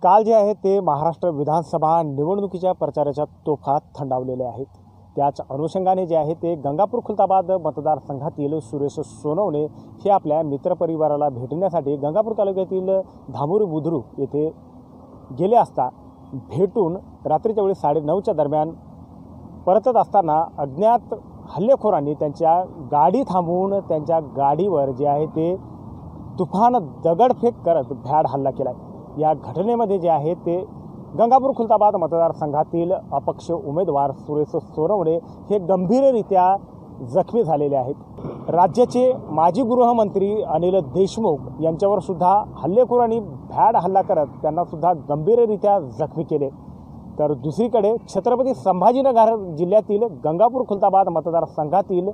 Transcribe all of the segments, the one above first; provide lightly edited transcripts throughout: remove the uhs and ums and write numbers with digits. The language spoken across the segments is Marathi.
काल जे आहे ते महाराष्ट्र विधानसभा निवडणुकीच्या प्रचाराच्या तोफा थंडावलेल्या आहेत। त्याच अनुषंगाने जे आहे ते गंगापूर खुलताबाद मतदारसंघातील सुरेश सोनवणे हे आपल्या मित्रपरिवाराला भेटण्यासाठी गंगापूर तालुक्यातील धामूर बुद्रुक येथे गेले असता भेटून रात्रीच्या वेळी 9:30च्या दरम्यान परतत असताना अज्ञात हल्लेखोरांनी त्यांच्या गाडी थांबवून त्यांच्या गाडीवर जे आहे ते तुफान दगडफेक करत भ्याड हल्ला केला। या घटनेमध्ये जे आहे ते गंगापूर खुलताबाद मतदारसंघातील अपक्ष उमेदवार सुरेश सोनवणे हे गंभीररित्या जखमी झालेले आहेत। राज्याचे माजी गृहमंत्री अनिल देशमुख यांच्यावर सुद्धा हल्लेखोरांनी भ्याड हल्ला करत त्यांना सुद्धा गंभीररित्या जखमी केले। तर दुसरीकडे छत्रपती संभाजीनगर जिल्ह्यातील गंगापूर खुलताबाद मतदारसंघातील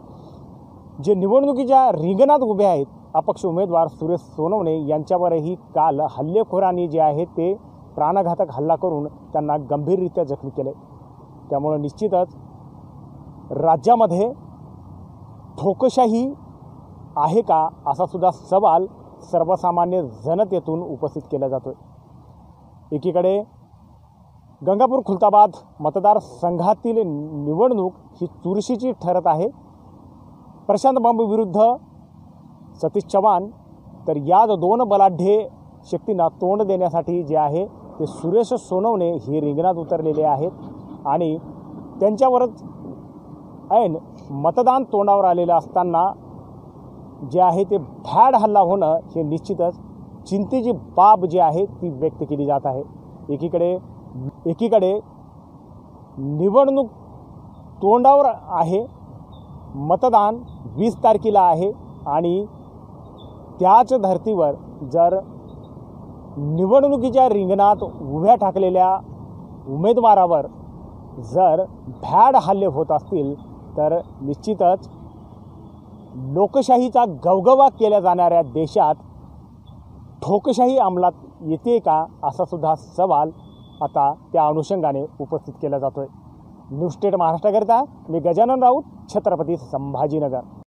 जे निवडणुकीच्या रिंगणात उभे आहेत अपक्ष उमेदवार सुरेश सोनवणे यांच्यावरही काल हल्लेखोरांनी जे आहे ते प्राणघातक हल्ला करून त्यांना गंभीररित्या जखमी केले। त्यामुळे निश्चितच राज्यामध्ये ठोकशाही आहे का असा सुद्धा सवाल सर्वसामान्य जनतेतून उपस्थित केला जातोय। एकीकडे गंगापूर खुलताबाद मतदारसंघातील निवडणूक ही चुरशीची ठरत आहे। प्रशांत बंब विरुद्ध सतीश चव्हाण, तर या दोन बलाढ्य शक्तींना तोंड देण्यासाठी जे आहे ते सुरेश सोनवणे हे रिंगणात उतरलेले आहेत आणि त्यांच्यावरच ऐन मतदान तोंडावर आलेलं असताना जे आहे ते भ्याड हल्ला होणं हे निश्चितच चिंतेची बाब जी आहे ती व्यक्त केली जात आहे। एकीकडे निवडणूक तोंडावर आहे, मतदान 20 तारखेला आहे आणि त्याच धर्तीवर जर निवडणुकीच्या रिंगणात उभ्या ठाकलेल्या उमेदवारावर जर भ्याड हल्ले होत असतील तर निश्चितच लोकशाहीचा गवगवा केल्या जाणाऱ्या देशात ठोकशाही अंमलात येते का असा सुद्धा सवाल आता त्या अनुषंगाने उपस्थित केला जातोय। न्यूज स्टेट महाराष्ट्राकरिता मी गजानन राऊत, छत्रपती संभाजीनगर।